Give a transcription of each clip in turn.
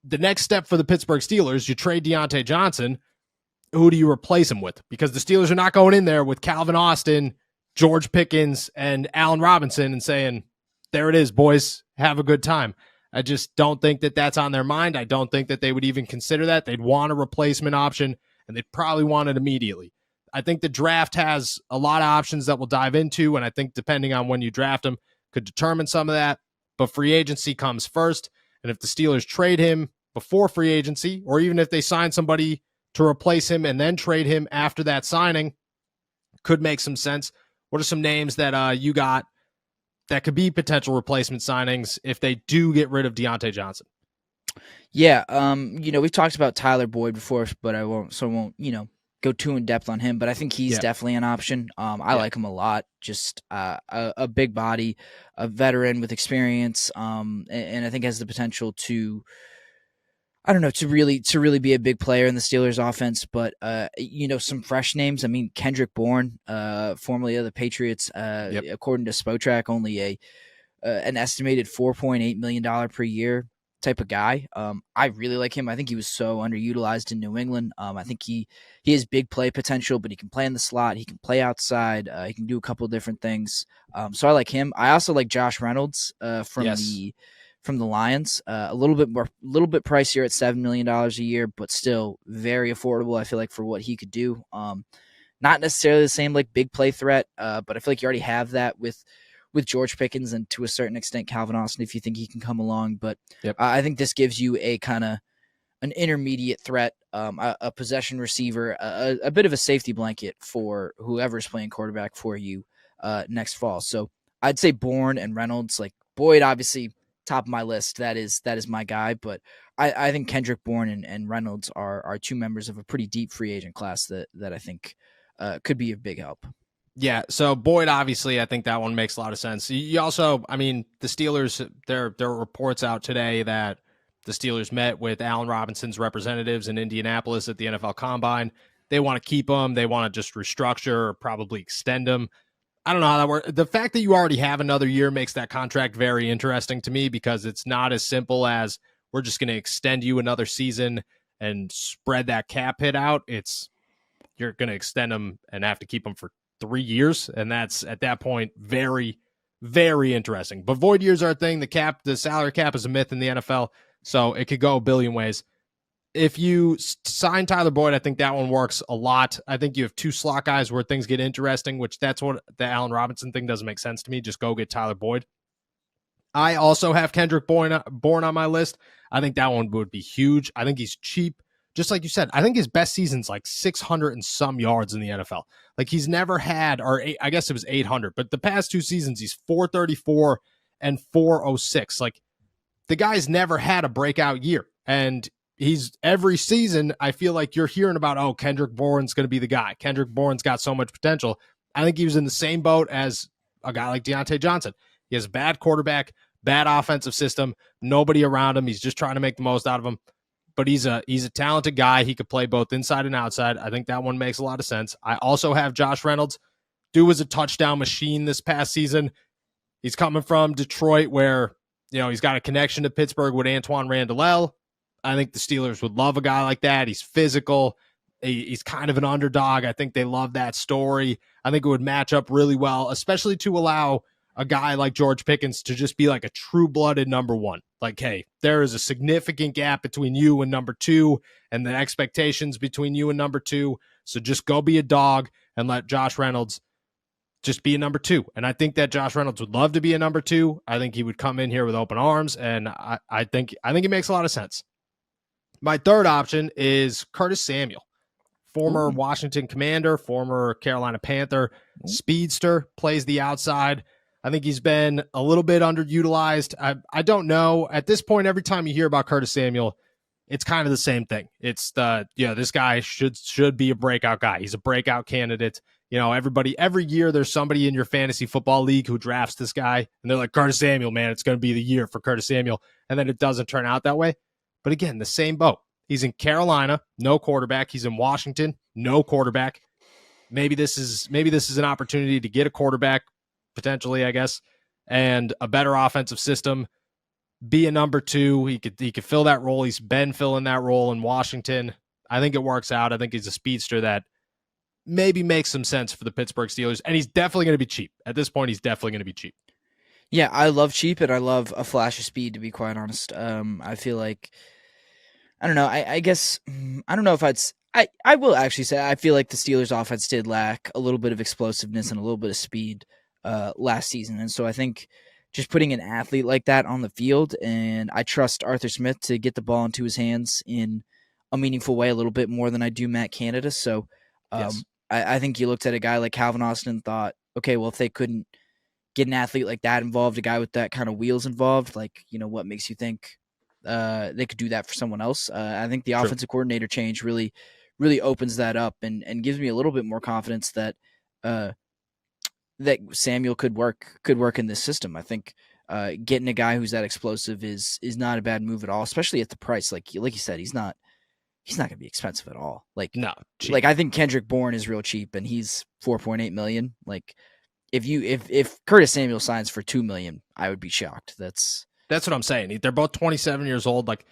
the next step for the Pittsburgh Steelers, you trade Deontay Johnson. Who do you replace him with? Because the Steelers are not going in there with Calvin Austin, George Pickens, and Allen Robinson and saying, there it is, boys, have a good time. I just don't think that that's on their mind. I don't think that they would even consider that. They'd want a replacement option, and they'd probably want it immediately. I think the draft has a lot of options that we'll dive into, and I think depending on when you draft them could determine some of that. But free agency comes first, and if the Steelers trade him before free agency, or even if they sign somebody to replace him and then trade him after that signing, could make some sense. What are some names that you got that could be potential replacement signings if they do get rid of Deontay Johnson? Yeah, we've talked about Tyler Boyd before, but I won't go too in depth on him. But I think he's definitely an option. I like him a lot. Just a big body, a veteran with experience, and I think has the potential to, to really be a big player in the Steelers offense. But, some fresh names. I mean, Kendrick Bourne, formerly of the Patriots, according to Spotrac, only an estimated $4.8 million per year type of guy. I really like him. I think he was so underutilized in New England. I think he has big play potential, but he can play in the slot. He can play outside. He can do a couple of different things. So I like him. I also like Josh Reynolds from the Lions, a little bit pricier at $7 million a year, but still very affordable. I feel like for what he could do, not necessarily the same like big play threat, but I feel like you already have that with George Pickens and to a certain extent Calvin Austin if you think he can come along. But I think this gives you a kind of an intermediate threat, a possession receiver, a bit of a safety blanket for whoever's playing quarterback for you next fall. So I'd say Bourne and Reynolds. Like Boyd, obviously top of my list. That is my guy. But I think Kendrick Bourne and Reynolds are two members of a pretty deep free agent class that I think could be a big help. Yeah, so Boyd, obviously, I think that one makes a lot of sense. You also, I mean, the Steelers, there are reports out today that the Steelers met with Allen Robinson's representatives in Indianapolis at the NFL Combine. They want to keep him. They want to just restructure or probably extend him. I don't know how that works. The fact that you already have another year makes that contract very interesting to me because it's not as simple as we're just going to extend you another season and spread that cap hit out. It's you're going to extend him and have to keep him for 3 years, and that's at that point very, very interesting. But void years are a thing. The salary cap is a myth in the NFL, so it could go a billion ways. If you sign Tyler Boyd, I think that one works a lot. I think you have two slot guys where things get interesting, which that's what the Allen Robinson thing doesn't make sense to me. Just go get Tyler Boyd. I also have Kendrick Bourne on my list. I think that one would be huge. I think he's cheap. Just like you said, I think his best season's like 600 and some yards in the NFL. Like he's never had, I guess it was 800, but the past two seasons, he's 434 and 406. Like the guy's never had a breakout year. And he's every season, I feel like you're hearing about, Kendrick Bourne's going to be the guy. Kendrick Bourne's got so much potential. I think he was in the same boat as a guy like Deontay Johnson. He has a bad quarterback, bad offensive system, nobody around him. He's just trying to make the most out of him. But he's a talented guy. He could play both inside and outside. I think that one makes a lot of sense. I also have Josh Reynolds. Dude was a touchdown machine this past season. He's coming from Detroit where, he's got a connection to Pittsburgh with Antoine Randall. I think the Steelers would love a guy like that. He's physical. He's kind of an underdog. I think they love that story. I think it would match up really well, especially to allow a guy like George Pickens to just be like a true-blooded number one. Like, hey, there is a significant gap between you and number two and the expectations between you and number two. So just go be a dog and let Josh Reynolds just be a number two. And I think that Josh Reynolds would love to be a number two. I think he would come in here with open arms, and I think it makes a lot of sense. My third option is Curtis Samuel, former Washington Commander, former Carolina Panther, speedster, plays the outside. I think he's been a little bit underutilized. I don't know. At this point, every time you hear about Curtis Samuel, it's kind of the same thing. It's this guy should be a breakout guy. He's a breakout candidate. Every year there's somebody in your fantasy football league who drafts this guy, and they're like, Curtis Samuel, man, it's going to be the year for Curtis Samuel. And then it doesn't turn out that way. But again, the same boat. He's in Carolina, no quarterback. He's in Washington, no quarterback. Maybe this is an opportunity to get a quarterback, potentially, I guess, and a better offensive system. be a number two. He could fill that role. He's been filling that role in Washington. I think it works out. I think he's a speedster that maybe makes some sense for the Pittsburgh Steelers, and he's definitely going to be cheap. At this point, he's definitely going to be cheap. Yeah, I love cheap, and I love a flash of speed, to be quite honest. I feel like, I don't know, I guess, I don't know if I will actually say, I feel like the Steelers offense did lack a little bit of explosiveness and a little bit of speed last season. And so I think just putting an athlete like that on the field, and I trust Arthur Smith to get the ball into his hands in a meaningful way a little bit more than I do Matt Canada. So Yes. I think you looked at a guy like Calvin Austin and thought, okay, well, if they couldn't get an athlete like that involved, a guy with that kind of wheels involved, like, what makes you think they could do that for someone else? I think the offensive coordinator change really opens that up and gives me a little bit more confidence that that Samuel could work in this system. I think getting a guy who's that explosive is not a bad move at all, especially at the price. Like you said, he's not going to be expensive at all. No, cheap. Like I think Kendrick Bourne is real cheap, and he's $4.8 million. Like if Curtis Samuel signs for $2 million, I would be shocked. That's what I'm saying. They're both 27 years old. Like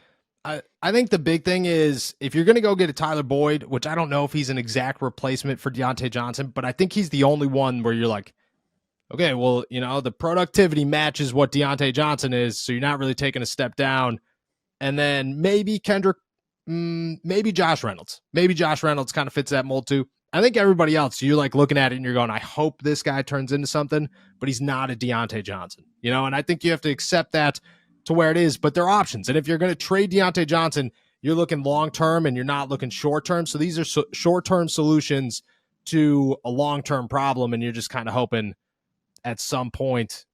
I think the big thing is if you're going to go get a Tyler Boyd, which I don't know if he's an exact replacement for Diontae Johnson, but I think he's the only one where you're like, okay, well, the productivity matches what Diontae Johnson is, so you're not really taking a step down. And then maybe Kendrick, maybe Josh Reynolds. Maybe Josh Reynolds kind of fits that mold too. I think everybody else, you're like looking at it and you're going, I hope this guy turns into something, but he's not a Diontae Johnson, and I think you have to accept that to where it is, but they're options. And if you're going to trade Diontae Johnson, you're looking long-term and you're not looking short-term. So these are short-term solutions to a long-term problem. And you're just kind of hoping at some point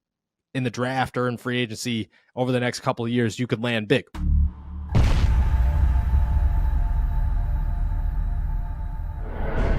in the draft or in free agency over the next couple of years, you could land big.